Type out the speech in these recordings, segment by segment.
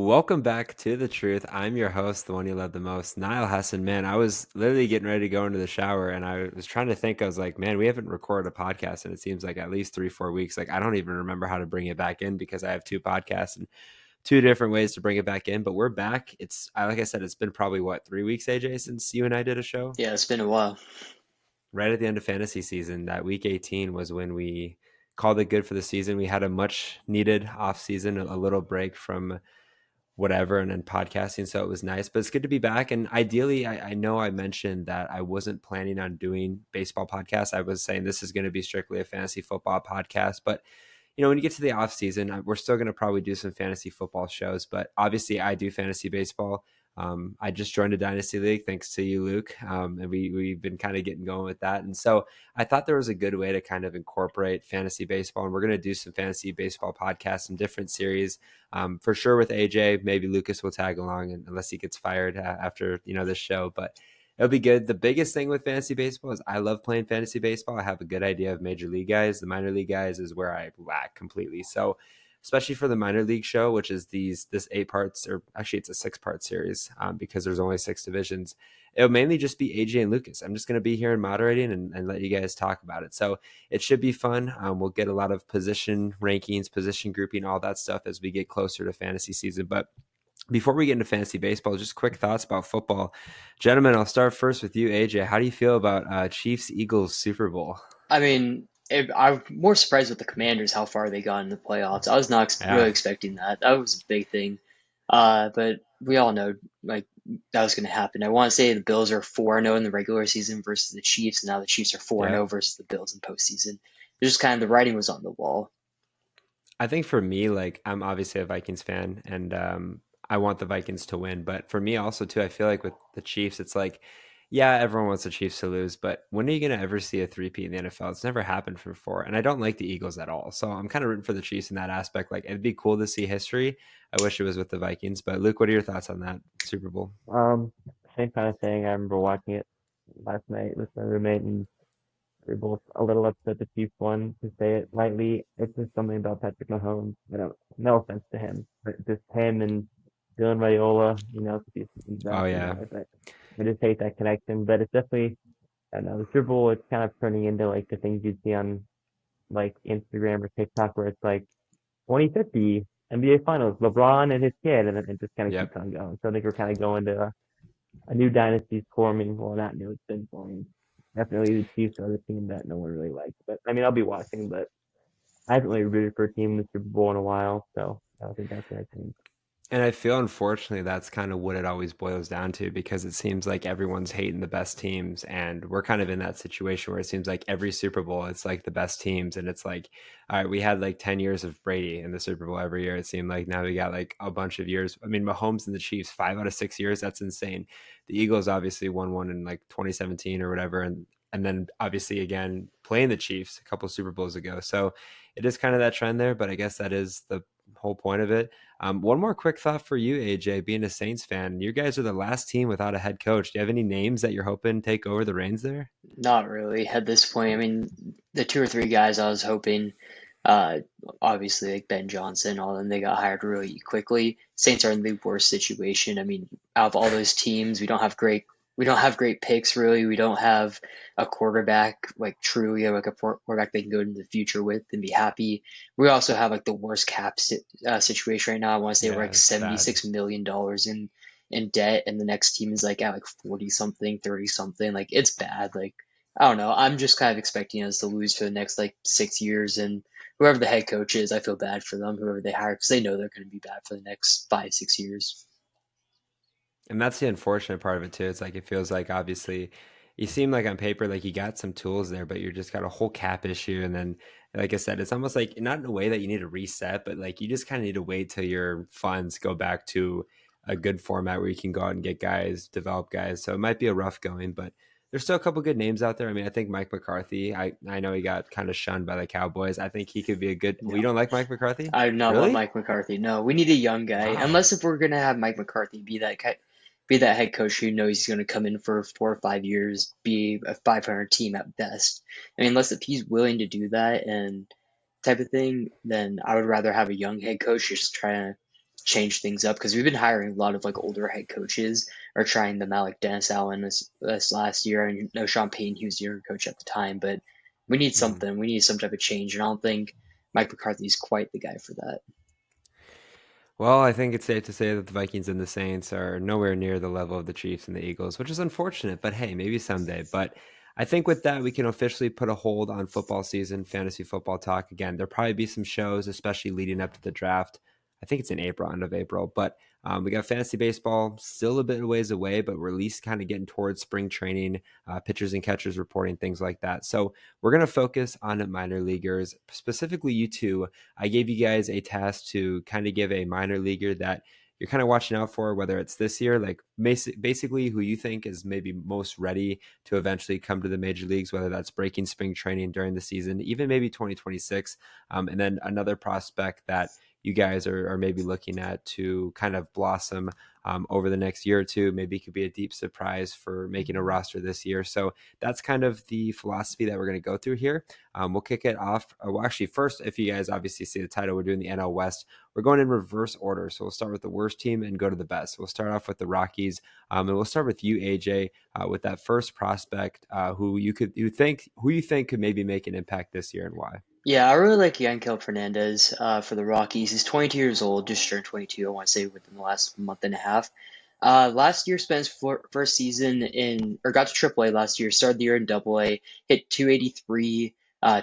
Welcome back to The Truth. I'm your host, the one you love the most, Niall Hassan. Man, I was literally getting ready to go into the shower and I was trying to think. I was like, man, we haven't recorded a podcast and it seems like at least 3, 4 weeks. Like, I don't even remember how to bring it back in because I have two podcasts and two different ways to bring it back in. But we're back. Like I said, it's been probably 3 weeks, AJ, since you and I did a show. Yeah, it's been a while. Right at the end of fantasy season, that week 18 was when we called it good for the season. We had a much needed off season, a little break from whatever and then podcasting, so it was nice, but it's good to be back. And ideally, I know I mentioned that I wasn't planning on doing baseball podcasts. I was saying this is going to be strictly a fantasy football podcast, but when you get to the off season, we're still going to probably do some fantasy football shows, but obviously I do fantasy baseball. I just joined a dynasty league thanks to you, Luke, and we've been kind of getting going with that. And so I thought there was a good way to kind of incorporate fantasy baseball, and we're going to do some fantasy baseball podcasts, some different series, for sure with AJ. Maybe Lucas will tag along, unless he gets fired after this show, but it'll be good. The biggest thing with fantasy baseball is I love playing fantasy baseball. I have a good idea of major league guys. The minor league guys is where I lack completely. So especially for the minor league show, which is this 8 parts, or actually it's a 6-part series, because there's only 6 divisions. It'll mainly just be AJ and Lucas. I'm just going to be here and moderating and let you guys talk about it. So it should be fun. We'll get a lot of position rankings, position grouping, all that stuff as we get closer to fantasy season. But before we get into fantasy baseball, just quick thoughts about football. Gentlemen, I'll start first with you, AJ. How do you feel about Chiefs-Eagles Super Bowl? I'm more surprised with the Commanders how far they got in the playoffs. I was not Yeah, really expecting that. That was a big thing. But we all know like that was going to happen. I want to say the Bills are 4-0 in the regular season versus the Chiefs, and now the Chiefs are 4-0 yeah. versus the Bills in postseason. Just kind of the writing was on the wall. I think for me, like, I'm obviously a Vikings fan, and I want the Vikings to win. But for me, also too, I feel like with the Chiefs, it's like, yeah, everyone wants the Chiefs to lose, but when are you going to ever see a three-peat in the NFL? It's never happened before, and I don't like the Eagles at all. So I'm kind of rooting for the Chiefs in that aspect. Like, it'd be cool to see history. I wish it was with the Vikings. But Luke, what are your thoughts on that Super Bowl? Um, Same kind of thing. I remember watching it last night with my roommate, and we are both a little upset the Chiefs won. To say it lightly, it's just something about Patrick Mahomes. I don't. No offense to him, but just him and Dylan Raiola. He's Oh back. yeah, I just hate that connection. But it's definitely. I don't know, the Super Bowl. It's kind of turning into like the things you'd see on like Instagram or TikTok, where it's like 2050 NBA Finals, LeBron and his kid, and then it just kind of keeps yep. on going. So I think we're kind of going to a new dynasty's forming. Well, not new, it's been forming. Definitely the Chiefs are the team that no one really likes. But I mean, I'll be watching, but I haven't really rooted for a team in the Super Bowl in a while, so I don't think that's the right team. And I feel unfortunately that's kind of what it always boils down to, because it seems like everyone's hating the best teams, and we're kind of in that situation where it seems like every Super Bowl it's like the best teams, and it's like, all right, we had like 10 years of Brady in the Super Bowl every year. It seemed like now we got like a bunch of years. I mean, Mahomes and the Chiefs 5 out of 6 years, that's insane. The Eagles obviously won one in like 2017 or whatever, and then obviously again playing the Chiefs a couple Super Bowls ago. So it is kind of that trend there, but I guess that is the whole point of it. One more quick thought for you, AJ, being a Saints fan. You guys are the last team without a head coach. Do you have any names that you're hoping take over the reins there? Not really at this point. I mean, the two or three guys I was hoping, uh, obviously like Ben Johnson, all of them, they got hired really quickly. Saints are in the worst situation. I mean, out of all those teams, we don't have great picks really. We don't have a quarterback like truly like a quarterback they can go into the future with and be happy. We also have like the worst situation right now. I want to say we're Yeah, like it's bad. $76 million in debt, and the next team is like at like 40 something, 30 something. Like it's bad. Like I don't know. I'm just kind of expecting us to lose for the next like 6 years, and whoever the head coach is, I feel bad for them, whoever they hire, because they know they're going to be bad for the next 5, 6 years. And that's the unfortunate part of it too. It's like it feels like obviously you seem like on paper like you got some tools there, but you're just got a whole cap issue. And then, like I said, it's almost like not in a way that you need to reset, but like you just kind of need to wait till your funds go back to a good format where you can go out and get guys, develop guys. So it might be a rough going, but there's still a couple good names out there. I mean, I think Mike McCarthy. I know he got kind of shunned by the Cowboys. I think he could be a good. We No, don't like Mike McCarthy, I do not want really? Mike McCarthy. No, we need a young guy. Wow. Unless if we're going to have Mike McCarthy be that head coach who knows he's going to come in for 4 or 5 years, be a 500 team at best. I mean, unless if he's willing to do that and type of thing, then I would rather have a young head coach just change things up because we've been hiring a lot of like older head coaches or trying them out, like Dennis Allen this last year, and no Sean Payne, he was the younger coach at the time. But we need Mhm. something. We need some type of change, and I don't think Mike McCarthy is quite the guy for that. Well, I think it's safe to say that the Vikings and the Saints are nowhere near the level of the Chiefs and the Eagles, which is unfortunate, but hey, maybe someday. But I think with that, we can officially put a hold on football season, fantasy football talk. Again, there'll probably be some shows, especially leading up to the draft. I think it's in April, end of April. But we got fantasy baseball still a bit of ways away, but we're at least kind of getting towards spring training, pitchers and catchers reporting, things like that. So we're going to focus on minor leaguers, specifically you two. I gave you guys a task to kind of give a minor leaguer that you're kind of watching out for, whether it's this year, like basically who you think is maybe most ready to eventually come to the major leagues, whether that's breaking spring training during the season, even maybe 2026. And then another prospect that you guys are maybe looking at to kind of blossom over the next year or two. Maybe it could be a deep surprise for making a roster this year. So that's kind of the philosophy that we're going to go through here. We'll kick it off. Well, actually, first, if you guys obviously see the title, we're doing the NL West. We're going in reverse order. So we'll start with the worst team and go to the best. We'll start off with the Rockies, and we'll start with you, AJ, with that first prospect who you think could maybe make an impact this year and why. Yeah, I really like Yankel Fernandez for the Rockies. He's 22 years old, just turned 22, I want to say, within the last month and a half. Last year, spent his first season or got to AAA last year, started the year in AA, hit 283,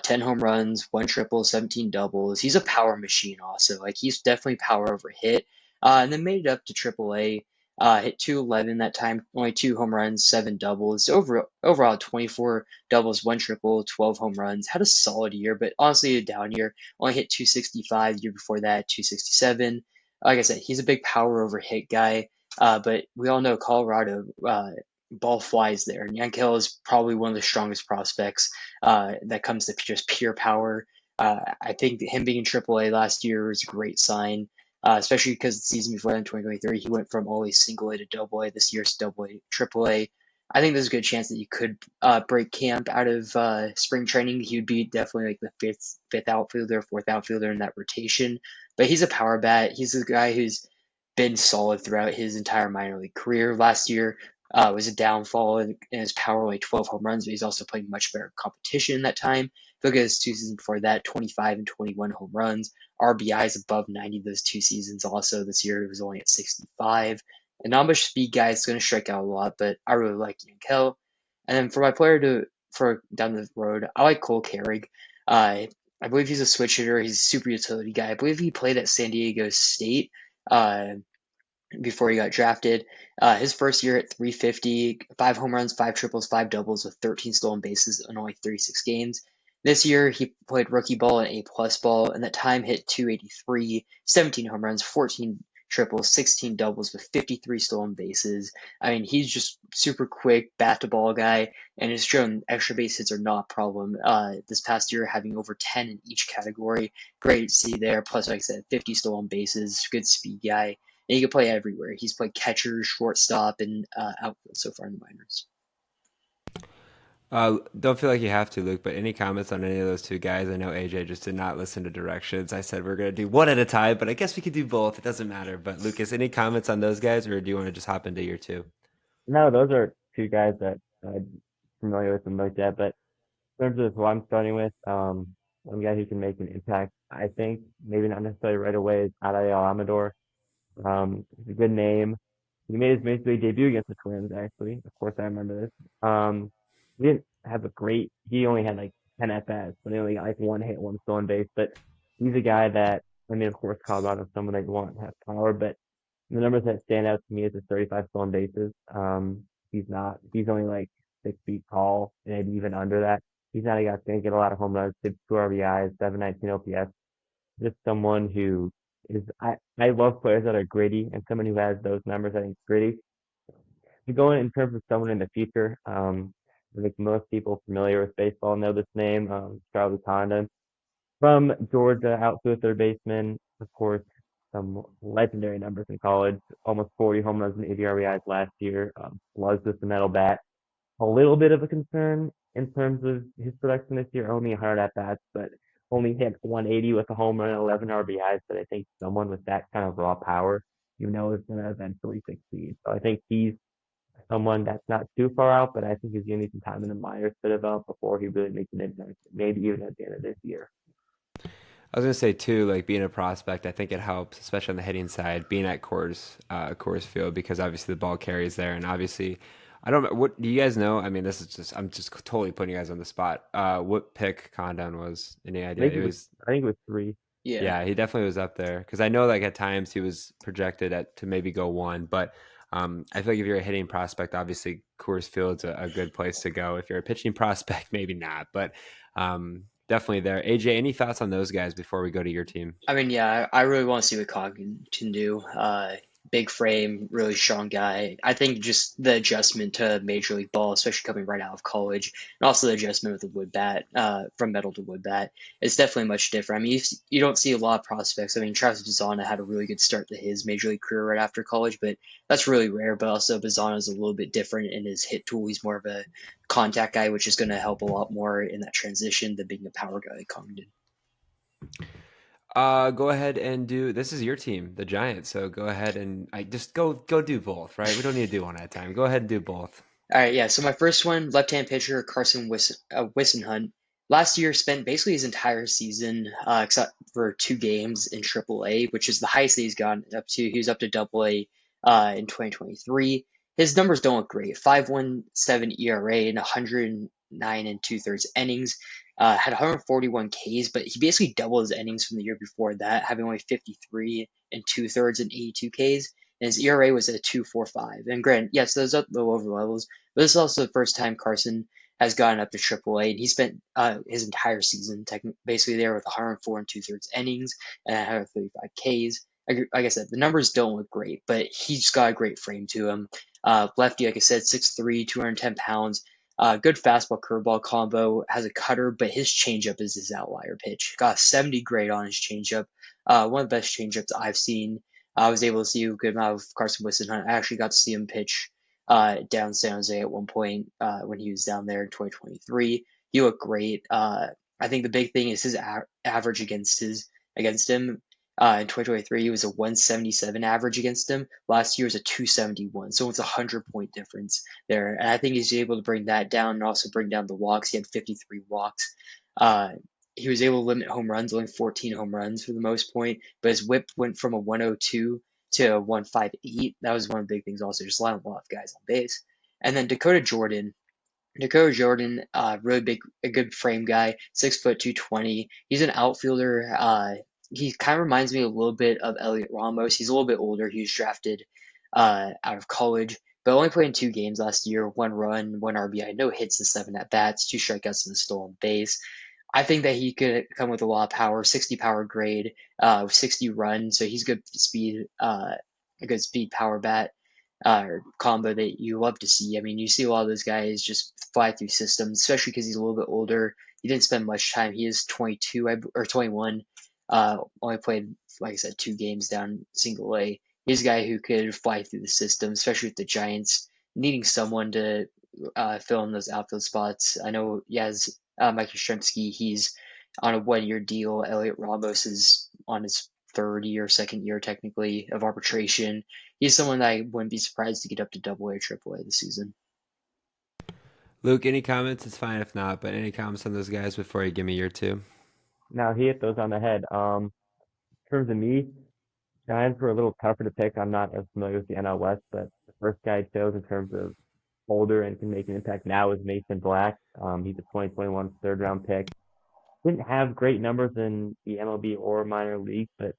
10 home runs, one triple, 17 doubles. He's a power machine also. Like, he's definitely power over hit. And then made it up to AAA, hit 211 that time, only two home runs, seven doubles. Overall, 24 doubles, one triple, 12 home runs. Had a solid year, but honestly, a down year. Only hit 265 the year before that, 267. Like I said, he's a big power over hit guy. But we all know Colorado ball flies there. And Yankel is probably one of the strongest prospects that comes to just pure power. I think him being in AAA last year was a great sign, especially because the season before that in 2023, he went from always single A to double A. This year's double A, triple A. I think there's a good chance that he could break camp out of spring training. He would be definitely like the fifth outfielder, fourth outfielder in that rotation. But he's a power bat. He's a guy who's been solid throughout his entire minor league career. Last year was a downfall in his power, like 12 home runs, but he's also playing much better competition that time. If you look at his two seasons before that, 25 and 21 home runs, RBIs above 90 those two seasons. Also, this year it was only at 65. And not much speed guy is going to strike out a lot, but I really like Yankel. And then for my player for down the road, I like Cole Carrig. I believe he's a switch hitter. He's a super utility guy. I believe he played at San Diego State. Uh, before he got drafted. His first year at 350, five home runs, five triples, five doubles with 13 stolen bases in only 36 games. This year, he played rookie ball and A-plus ball, and that time hit 283, 17 home runs, 14 triples, 16 doubles with 53 stolen bases. I mean, he's just super quick, bat to ball guy, and has shown extra base hits are not a problem. This past year, having over 10 in each category, great to see there. Plus, like I said, 50 stolen bases, good speed guy, and he can play everywhere. He's played catcher, shortstop, and outfield so far in the minors. Don't feel like you have to, Luke, but any comments on any of those two guys? I know AJ just did not listen to directions. I said we're going to do one at a time, but I guess we could do both. It doesn't matter. But Lucas, any comments on those guys, or do you want to just hop into your two? No, those are two guys that I'm familiar with and looked at. But in terms of who I'm starting with, one guy who can make an impact, I think maybe not necessarily right away, is Adael Amador. It's a good name. He made his major league debut against the Twins, actually. Of course, I remember this. He didn't have a great. He only had like 10 at bats, but he only got like one hit, one stolen base. But he's a guy that, I mean, of course, Colorado's someone they want to have power, but the numbers that stand out to me is his 35 stolen bases. He's not. He's only like 6 feet tall, maybe even under that. He's not a guy that's going to get a lot of home runs. Did two RBIs, 719 OPS. Just someone who is. I love players that are gritty, and someone who has those numbers. I think gritty. To go in terms of someone in the future, I think most people familiar with baseball know this name, Charlie Condon from Georgia, outfield third baseman. Of course, some legendary numbers in college, almost 40 home runs and 80 RBIs last year. Slugs with the metal bat. A little bit of a concern in terms of his production this year, only 100 at bats, but only hit 180 with a home run and 11 RBIs, but I think someone with that kind of raw power, is going to eventually succeed. So I think he's someone that's not too far out, but I think he's going to need some time in the minors to develop before he really makes an impact, maybe even at the end of this year. I was gonna say too, like being a prospect, I think it helps, especially on the hitting side, being at Coors Field because obviously the ball carries there, and obviously, I don't know what do you guys know. I mean, this is just I'm just totally putting you guys on the spot. What pick Condon was? Any idea? It was I think it was three. Yeah. yeah, he definitely was up there because I know like at times he was projected at to maybe go one, but I feel like if you're a hitting prospect, obviously Coors Field's a good place to go. If you're a pitching prospect, maybe not, but definitely there. AJ, any thoughts on those guys before we go to your team? I mean, yeah, I really want to see what Coggan can do. Big frame, really strong guy. I think just the adjustment to Major League Ball, especially coming right out of college, and also the adjustment with the wood bat, from metal to wood bat, is definitely much different. I mean, you don't see a lot of prospects. I mean, Travis Bazzana had a really good start to his Major League career right after college, but that's really rare. But also, Bazzana is a little bit different in his hit tool. He's more of a contact guy, which is going to help a lot more in that transition than being a power guy like Coggan. Go ahead and do. This is your team, the Giants. So go ahead and I just go do both. Right? We don't need to do one at a time. Go ahead and do both. All right, yeah. So my first one, left-hand pitcher Carson Wissenhunt. Last year spent basically his entire season, except for 2 games in AAA, which is the highest that he's gotten up to. He was up to AA in 2023. His numbers don't look great. 5.17 ERA in 109 and two-thirds innings. Had 141 Ks, but he basically doubled his innings from the year before that, having only 53 and two-thirds and 82 Ks. And his ERA was at 2.45. And granted, yes, those are the lower levels, but this is also the first time Carson has gotten up to AAA, and he spent his entire season basically there with 104 and two-thirds innings and 135 Ks. Like I said, the numbers don't look great, but he's got a great frame to him. Lefty, like I said, 6'3", 210 pounds. Good fastball curveball combo, has a cutter, but his changeup is his outlier pitch. Got a 70 grade on his changeup. One of the best changeups I've seen. I was able to see a good amount of Carson Wissenhunt. I actually got to see him pitch down San Jose at one point when he was down there in 2023. He looked great. I think the big thing is his average against him. In 2023, he was a 177 average against him. Last year was a 271, so it's a 100-point difference there. And I think he's able to bring that down and also bring down the walks. He had 53 walks. Uh, he was able to limit home runs, only 14 home runs for the most point, but his whip went from a 102 to a 158. That was one of the big things also, just allowing a lot of guys on base. And then Dakota Jordan, really big, a good frame guy, 6 foot 220. He's an outfielder. He kind of reminds me a little bit of Elliot Ramos. He's a little bit older. He was drafted out of college, but only played in 2 games last year. 1 run, 1 RBI, no hits and 7 at bats, 2 strikeouts and a stolen base. I think that he could come with a lot of power, 60 power grade, 60 run, so he's good speed, a good speed power bat combo that you love to see. I mean, you see a lot of those guys just fly through systems, especially because he's a little bit older. He didn't spend much time. He is 22 or 21. Only played, like I said, 2 games down single A. He's a guy who could fly through the system, especially with the Giants needing someone to fill in those outfield spots. I know he has Mike Yastrzemski. He's on a 1 year deal. Elliot Ramos is on his third year, second year technically of arbitration. He's someone that I wouldn't be surprised to get up to Double A or Triple A this season. Luke, any comments? It's fine if not, but any comments on those guys before you give me your two? Now he hit those on the head. In terms of me, Giants were a little tougher to pick. I'm not as familiar with the NL West, but the first guy I chose in terms of older and can make an impact now is Mason Black. He's a 2021 third round pick. Didn't have great numbers in the MLB or minor league, but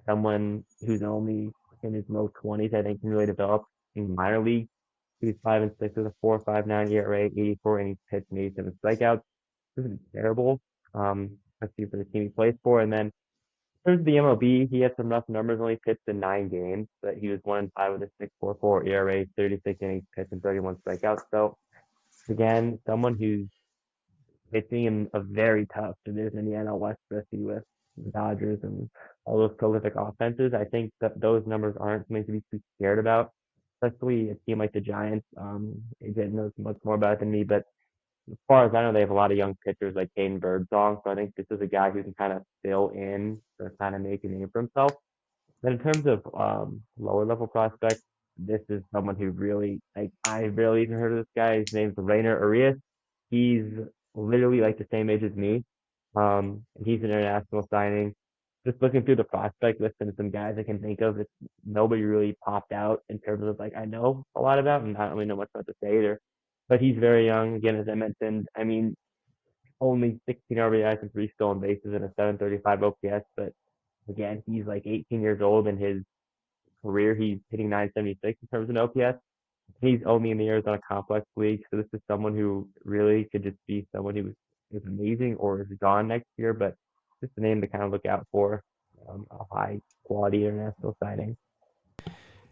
someone who's only in his low 20s, I think, can really develop in minor league. He was 5-6 with a 4.59 ERA, 84 innings pitched, and 87 strikeouts. This is terrible. Especially for the team he plays for. And then in terms of the MLB, he had some rough numbers, only pitched in 9 games, but he was 1-5 with a 6.44 ERA, 36 innings pitched, and 31 strikeouts. So again, someone who's pitching in a very tough division in the NL West, especially with the Dodgers and all those prolific offenses. I think that those numbers aren't something to be too scared about, especially a team like the Giants. AJ knows much more about it than me, but as far as I know, they have a lot of young pitchers like Caden Birdsong, so I think this is a guy who can kind of fill in to kind of make a name for himself. But in terms of lower level prospects, this is someone who really like I barely even heard of this guy. His name's Rainer Arias. He's literally like the same age as me. And he's an international signing. Just looking through the prospect list and some guys I can think of, it's nobody really popped out in terms of like I know a lot about and I don't really know much about to say either. But he's very young. Again, as I mentioned, I mean, only 16 RBIs and 3 stolen bases and a 735 OPS. But again, he's like 18 years old and his career, he's hitting 976 in terms of OPS. He's only in the Arizona Complex League, so this is someone who really could just be someone who is amazing or is gone next year, but just a name to kind of look out for, a high quality international signing.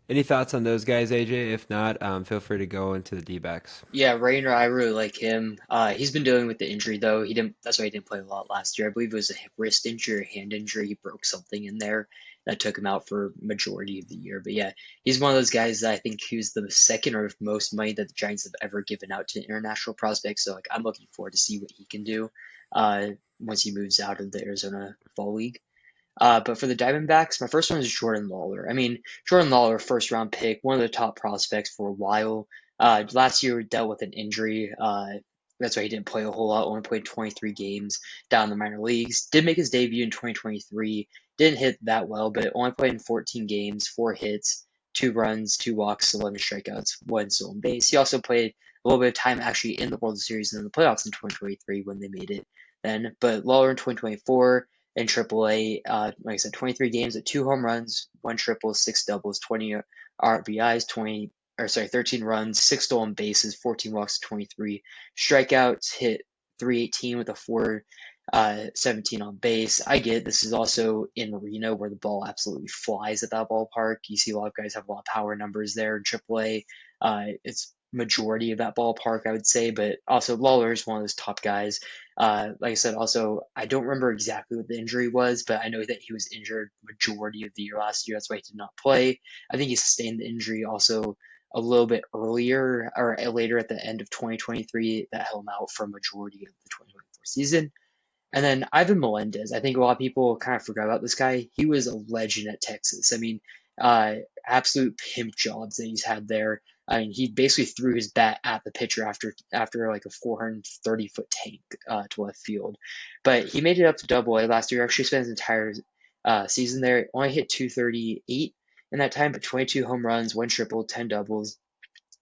Any thoughts on those guys, AJ? If not, feel free to go into the D-backs. Yeah, Rayner, I really like him. He's been dealing with the injury though. He didn't. That's why he didn't play a lot last year. I believe it was a wrist injury or hand injury. He broke something in there that took him out for majority of the year. But yeah, he's one of those guys that I think he was the second or most money that the Giants have ever given out to international prospects. So like, I'm looking forward to see what he can do once he moves out of the Arizona Fall League. But for the Diamondbacks, my first one is Jordan Lawler. I mean, Jordan Lawler, first round pick, one of the top prospects for a while. Last year dealt with an injury. That's why he didn't play a whole lot. Only played 23 games down in the minor leagues. Did make his debut in 2023. Didn't hit that well, but only played in 14 games, 4 hits, 2 runs, 2 walks, 11 strikeouts, 1 stolen base. He also played a little bit of time actually in the World Series and in the playoffs in 2023 when they made it then. But Lawler in 2024 in AAA. Like I said, 23 games at 2 home runs, 1 triple, 6 doubles, 20 RBIs, 13 runs, 6 stolen bases, 14 walks, 23 strikeouts, hit 318 with a 417 on base. I get this is also in Reno where the ball absolutely flies at that ballpark. You see a lot of guys have a lot of power numbers there in AAA. It's majority of that ballpark, I would say, but also Lawler is one of those top guys. Like I said, also, I don't remember exactly what the injury was, but I know that he was injured majority of the year last year. That's why he did not play. I think he sustained the injury also a little bit earlier or later at the end of 2023 that held him out for a majority of the 2024 season. And then Ivan Melendez, I think a lot of people kind of forgot about this guy. He was a legend at Texas. I mean, uh, absolute pimp jobs that he's had there. I mean, he basically threw his bat at the pitcher after like a 430-foot tank to left field. But he made it up to Double A last year. Actually, spent his entire season there. Only hit 238 in that time, but 22 home runs, 1 triple, 10 doubles,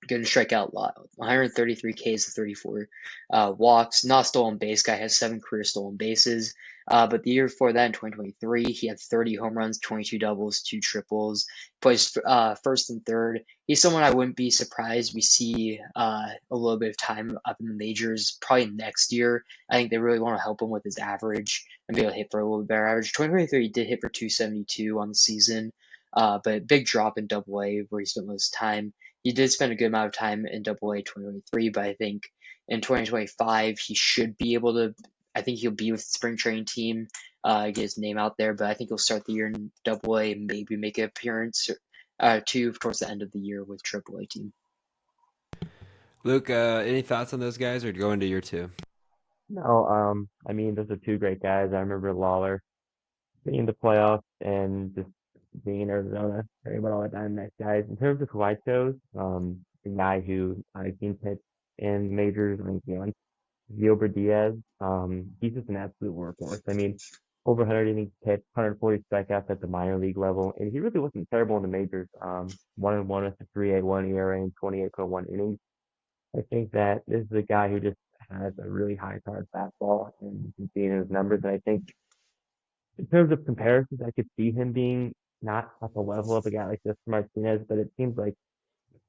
going to strike out a lot. 133 Ks to 34 walks. Not stolen base. Guy has 7 career stolen bases. But the year before that, in 2023, he had 30 home runs, 22 doubles, 2 triples. Plays first and third. He's someone I wouldn't be surprised we see a little bit of time up in the majors probably next year. I think they really want to help him with his average and be able to hit for a little bit better average. 2023, he did hit for 272 on the season. But big drop in Double A where he spent most time. He did spend a good amount of time in Double A 2023, but I think in 2025 he should be able to. I think he'll be with the spring training team, get his name out there. But I think he'll start the year in Double A, maybe make an appearance too towards the end of the year with Triple A team. Luke, any thoughts on those guys, or go into your two? No, I mean, those are two great guys. I remember Lawler being in the playoffs and just being in Arizona. Very about all the Diamondbacks guys. In terms of who I chose, the guy who I've seen pitch in majors, I think, Gilbert Diaz. He's just an absolute workhorse. I mean, over 100 innings pitched, 140 strikeouts at the minor league level, and he really wasn't terrible in the majors. 1-1 with a 3.81 ERA and 28.1 innings. I think that this is a guy who just has a really high powered fastball, and you can see it in his numbers. And I think in terms of comparisons, I could see him being not at the level of a guy like this Martinez, but it seems like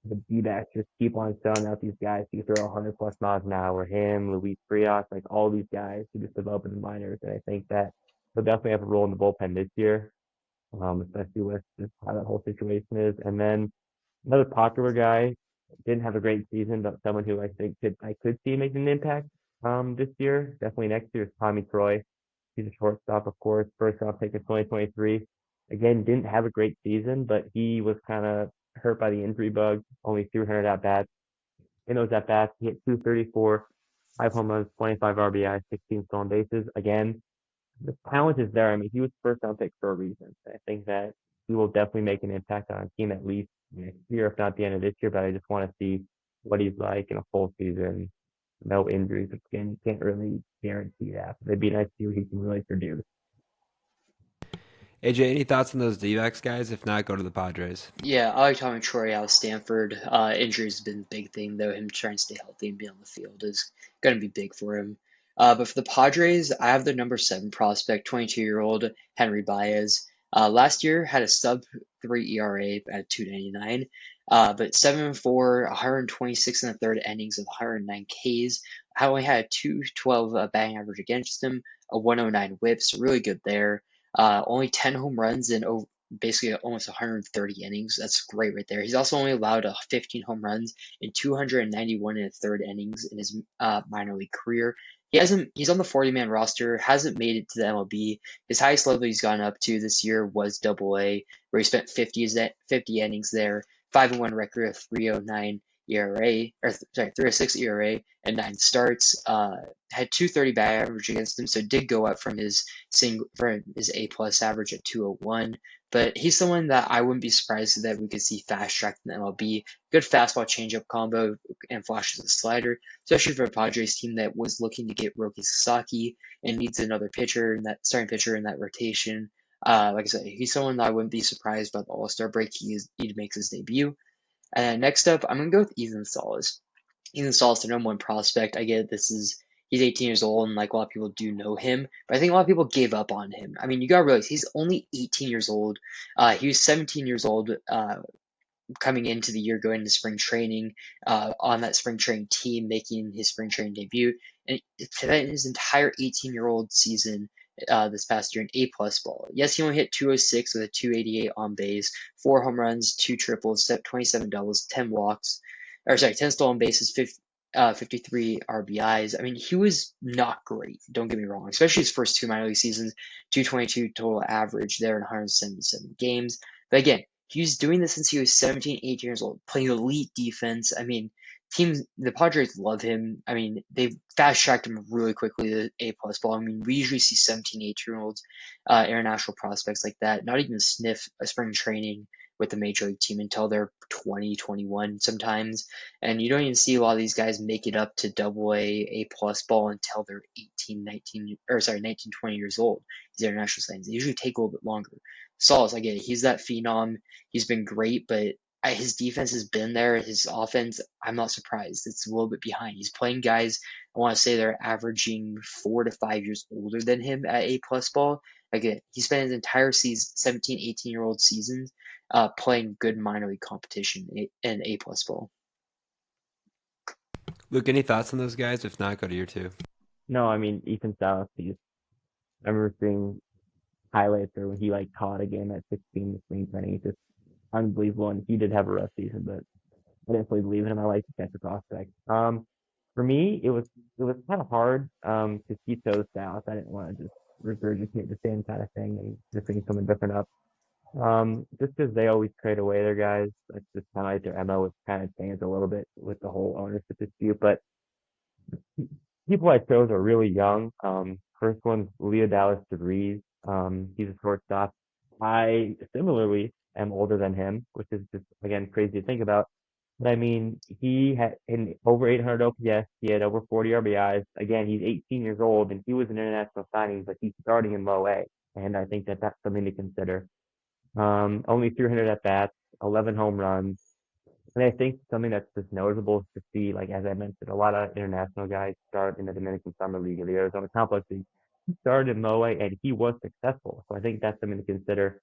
the D-backs just keep on selling out these guys who throw 100 plus miles an hour. Him, Luis Frias, like all these guys who just develop in the minors. And I think that he'll definitely have a role in the bullpen this year, especially with just how that whole situation is. And then another popular guy didn't have a great season, but someone who I think I could see making an impact this year, definitely next year, is Tommy Troy. He's a shortstop, of course, first round pick in 2023. Again, didn't have a great season, but he was kind of hurt by the injury bug. Only 300 at bats. In those at bats, he hit 234, 5 home runs, 25 RBI, 16 stolen bases. Again, the talent is there. I mean, he was first round pick for a reason. I think that he will definitely make an impact on a team at least next year, if not the end of this year. But I just want to see what he's like in a full season, no injuries. Again, you can't really guarantee that. But it'd be nice to see what he can really produce. AJ, any thoughts on those DBacks guys? If not, go to the Padres. Yeah, I like Tommy Troy out of Stanford. Injuries have been a big thing, though. Him trying to stay healthy and be on the field is going to be big for him. But for the Padres, I have the number seven prospect, 22-year-old Henry Baez. Last year had a sub 3 ERA at 2.99, but 7-4, 126 in the third innings of 109 Ks. I only had a 212 batting average against him, a 109 whip, so really good there. Only 10 home runs in basically almost 130 innings. That's great right there. He's also only allowed 15 home runs in 291 in the third innings in his minor league career. He's on the 40-man roster, hasn't made it to the MLB. His highest level he's gone up to this year was Double A, where he spent 50 innings there, 5-1 record of 309 ERA, or sorry, 306 ERA and 9 starts. Had 230 batting average against him, so did go up from his A plus average at 201. But he's someone that I wouldn't be surprised that we could see fast tracked in the MLB. Good fastball changeup combo and flashes of slider, especially for a Padres team that was looking to get Roki Sasaki and needs another pitcher in that starting pitcher in that rotation. Like I said, he's someone that I wouldn't be surprised by the All Star break. He makes his debut. And next up, I'm gonna go with Ethan Salas. Ethan Salas, the number one prospect. I get he's 18 years old, and like a lot of people do know him, but I think a lot of people gave up on him. I mean, you gotta realize he's only 18 years old. He was 17 years old coming into the year, going to spring training, on that spring training team, making his spring training debut, and spent his entire 18-year-old season this past year in A plus ball. Yes, he only hit 206 with a 288 on base, 4 home runs, 2 triples, 27 doubles, 10 walks, or sorry, 10 stolen bases, 53 RBIs. I mean, he was not great. Don't get me wrong, especially his first two minor league seasons, 222 total average there in 177 games. But again, he was doing this since he was 17, 18 years old, playing elite defense. I mean, the Padres love him. I mean, they've fast tracked him really quickly to A plus ball. I mean, we usually see 17, 18-year-olds, international prospects like that, not even sniff a spring training with the major league team until they're 20, 21 sometimes. And you don't even see a lot of these guys make it up to double A plus ball until they're 18, 19, or sorry, 19, 20 years old. These international signings, they usually take a little bit longer. Saul's, I get it. He's that phenom. He's been great, but his defense has been there. His offense, I'm not surprised. It's a little bit behind. He's playing guys, I want to say they're averaging 4 to 5 years older than him at A plus ball. Again, he spent his entire season, 17, 18-year-old seasons, playing good minor league competition in A plus ball. Luke, any thoughts on those guys? If not, go to your two. No, I mean, Ethan Salas, I remember seeing highlights or when he like caught a game at 16 the spring training. It's just unbelievable. And he did have a rough season, but I didn't fully believe in him. I like the catcher prospect. For me, it was kind of hard to keep those Dallas. I didn't want to just regurgitate the same kind of thing and just bring someone different up. Just because they always trade away their guys, that's just kind of like their MO. It's kind of changed a little bit with the whole ownership dispute. But people I chose are really young. First one's Leo Dallas DeVries. He's a shortstop. I similarly am older than him, which is just again crazy to think about. But I mean, he had in over 800 OPS. He had over 40 RBIs. Again, he's 18 years old, and he was an international signing, but he's starting in low A, and I think that that's something to consider. Only 300 at bats, 11 home runs, and I think something that's just noticeable is to see, like as I mentioned, a lot of international guys start in the Dominican Summer League or the Arizona Complex League. He started in low A, and he was successful. So I think that's something to consider.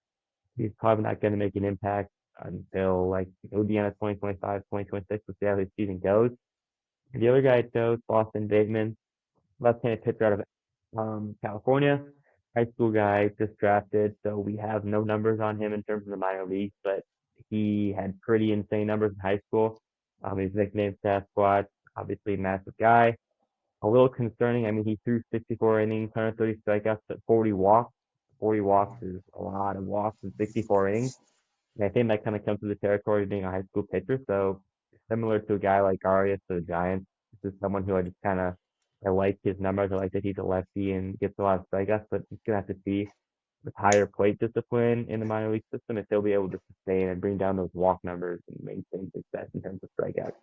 He's probably not going to make an impact until like it would be on a 2025, 2026. We'll see how his season goes. And the other guy I chose, Boston Bateman, left-handed pitcher out of California, high school guy, just drafted. So we have no numbers on him in terms of the minor leagues, but he had pretty insane numbers in high school. His nickname Sasquatch, obviously a massive guy. A little concerning. I mean, he threw 64 innings, 130 strikeouts, but 40 walks. 40 walks is a lot of walks in 64 innings. And I think that kind of comes with the territory of being a high school pitcher. So similar to a guy like Arias to the Giants, this is someone who I just kind of I like his numbers. I like that he's a lefty and gets a lot of strikeouts, but he's gonna have to see with higher plate discipline in the minor league system if he'll be able to sustain and bring down those walk numbers and maintain success in terms of strikeouts.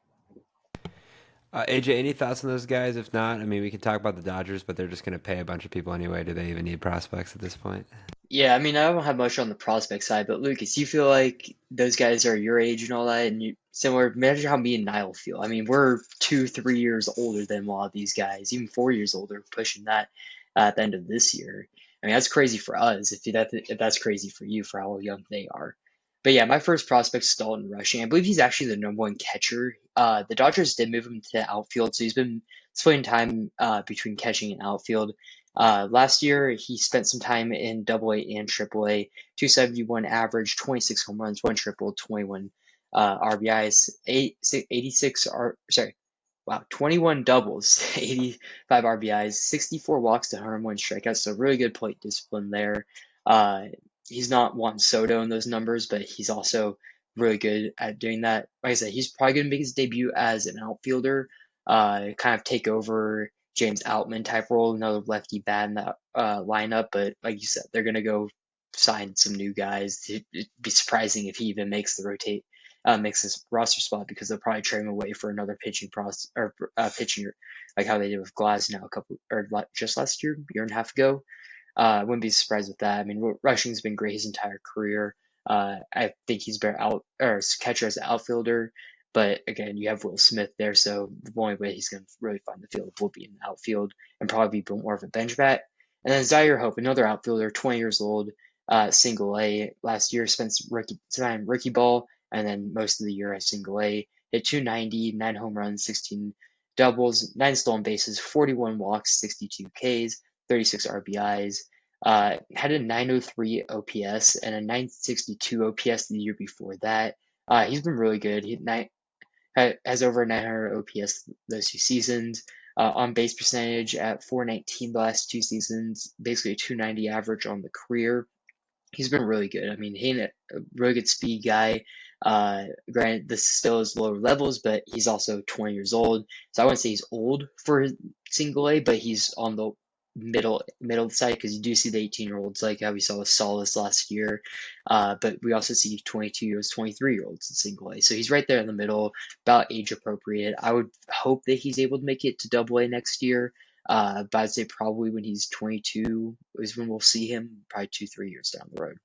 AJ, any thoughts on those guys? If not, I mean, we can talk about the Dodgers, but they're just going to pay a bunch of people anyway. Do they even need prospects at this point? Yeah, I mean, I don't have much on the prospect side, but Lucas, you feel like those guys are your age and all that, and you similar. Imagine how me and Niall feel. I mean, we're 2, 3 years older than a lot of these guys, even 4 years older, pushing that at the end of this year. I mean, that's crazy for us. If that's crazy for you, for how young they are. But yeah, my first prospect is Dalton Rushing. I believe he's actually the #1 catcher. The Dodgers did move him to the outfield, so he's been splitting time between catching and outfield. Last year, he spent some time in Double A and Triple A. 271 average, 26 home runs, one triple, 21 RBIs, 86 sorry, wow, 21 doubles, 85 RBIs, 64 walks to 101 strikeouts. So really good plate discipline there. Uh, he's not Juan Soto in those numbers, but he's also really good at doing that. Like I said, he's probably going to make his debut as an outfielder, kind of take over James Outman type role, another lefty bat in that lineup. But like you said, they're going to go sign some new guys. It'd be surprising if he even makes his roster spot because they'll probably trade him away for another pitching process or pitching like how they did with Glass now a couple or just last year and a half ago. I wouldn't be surprised with that. I mean, Rushing's been great his entire career. I think he's better out or catcher as an outfielder. But again, you have Will Smith there, so the only way he's going to really find the field will be in the outfield and probably be more of a bench bat. And then Zaire Hope, another outfielder, 20 years old, single A last year, spent time rookie ball, and then most of the year at single A. Hit 290, 9 home runs, 16 doubles, 9 stolen bases, 41 walks, 62 Ks, 36 RBIs. Had a 903 OPS and a 962 OPS the year before that. He's been really good. Has over 900 OPS those 2 seasons. On base percentage at 419 the last 2 seasons, basically a 290 average on the career. He's been really good. I mean, he's a really good speed guy. Granted, this still is lower levels, but he's also 20 years old. So I wouldn't say he's old for single A, but he's on the middle side because you do see the 18-year-olds like how we saw with Solis last year. But we also see 22-year-olds, 23-year-olds in single A. So he's right there in the middle, about age appropriate. I would hope that he's able to make it to Double A next year. But I'd say probably when he's 22 is when we'll see him, probably 2, 3 years down the road.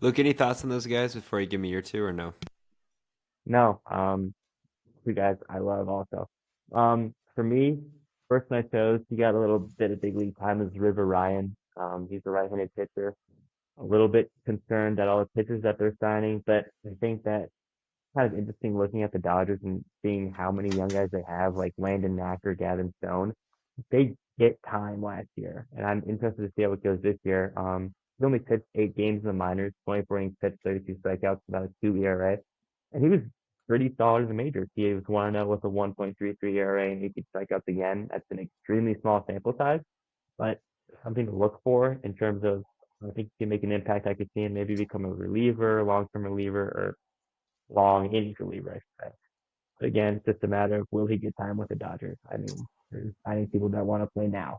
Luke, any thoughts on those guys before you give me your two or no? No, two guys I love also. For me, person I chose, he got a little bit of big league time is River Ryan. He's a right-handed pitcher. A little bit concerned at all the pitchers that they're signing, but I think that kind of interesting looking at the Dodgers and seeing how many young guys they have, like Landon Knacker, Gavin Stone. They get time last year, and I'm interested to see how it goes this year. He only pitched 8 games in the minors, 24 innings pitched, 32 strikeouts, about a 2 ERA, and he was pretty solid in the majors. He was 1-0 with a 1.33 ERA and 18 strikeouts again. That's an extremely small sample size, but something to look for in terms of I think he can make an impact. I could see him maybe become a reliever, long-term reliever, or long innings reliever, I should say. But again, it's just a matter of will he get time with the Dodgers. I mean, there's I think people that want to play now.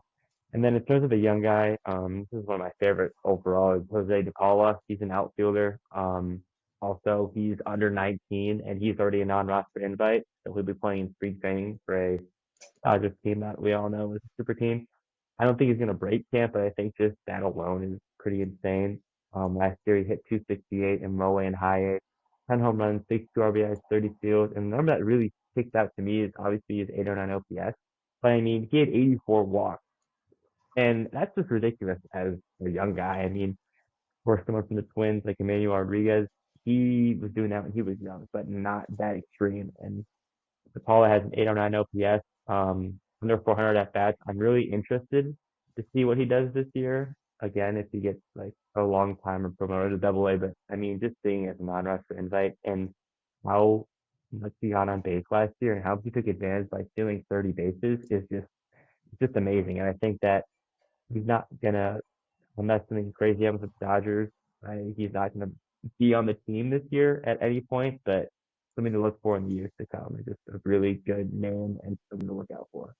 And then in terms of a young guy, this is one of my favorite overall is Jose DePaula. He's an outfielder. Also, he's under 19 and he's already a non-roster invite, so he'll be playing in spring training for a Dodgers team that we all know is a super team. I don't think he's going to break camp, but I think just that alone is pretty insane. Last year he hit 268 in low A and high A, 10 home runs, 62 RBIs, 30 steals. And the number that really sticks out to me is obviously his 809 OPS. But I mean, he had 84 walks. And that's just ridiculous as a young guy. I mean, for someone from the Twins like Emmanuel Rodriguez, he was doing that when he was young, but not that extreme. And Paula has an 809 OPS, under 400 at bats. I'm really interested to see what he does this year. Again, if he gets like a long time or promoted to Double A, but I mean, just seeing as a non-roster invite and how much he got on base last year and how he took advantage by stealing 30 bases is just amazing. And I think that he's not gonna unless something crazy happens with the Dodgers. He's not going to be on the team this year at any point, but something to look for in the years to come. It's just a really good name and something to look out for.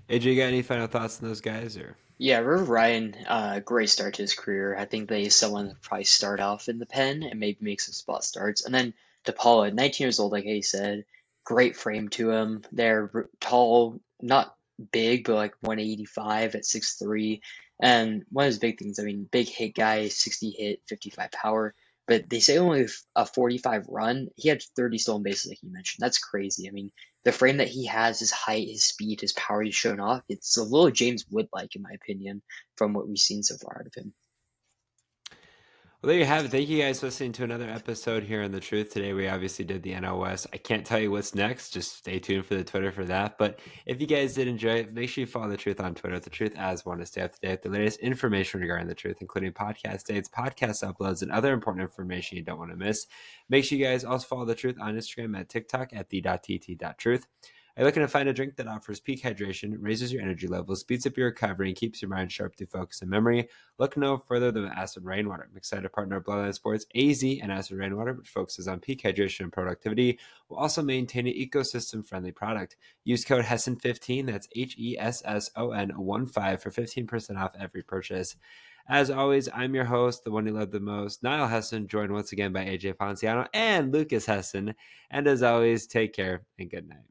AJ, you got any final thoughts on those guys? Or Yeah, River Ryan, great start to his career. I think that he's someone that probably start off in the pen and maybe make some spot starts. And then DePaul, at 19 years old, like he said, great frame to him. They're tall, not big, but like 185 at 6'3". And one of his big things, I mean, big hit guy, 60 hit, 55 power. But they say only a 45 run. He had 30 stolen bases, like you mentioned. That's crazy. I mean, the frame that he has, his height, his speed, his power he's shown off, it's a little James Wood like, in my opinion, from what we've seen so far out of him. well, there you have it. Thank you guys for listening to another episode here on The Truth. Today, we obviously did the NOS. I can't tell you what's next. Just stay tuned for the Twitter for that. But if you guys did enjoy it, make sure you follow The Truth on Twitter. The Truth as one to stay up to date with the latest information regarding The Truth, including podcast dates, podcast uploads, and other important information you don't want to miss. Make sure you guys also follow The Truth on Instagram, at TikTok, at the.tt.truth. Are you looking to find a drink that offers peak hydration, raises your energy levels, speeds up your recovery, and keeps your mind sharp through focus and memory? Look no further than Acid Rainwater. I'm excited to partner Bloodline Sports, AZ, and Acid Rainwater, which focuses on peak hydration and productivity, while also maintaining an ecosystem-friendly product. Use code HESSON15, that's HESSON15 for 15% off every purchase. As always, I'm your host, the one you love the most, Niall Hesson, joined once again by AJ Ponciano and Lucas Hesson. And as always, take care and good night.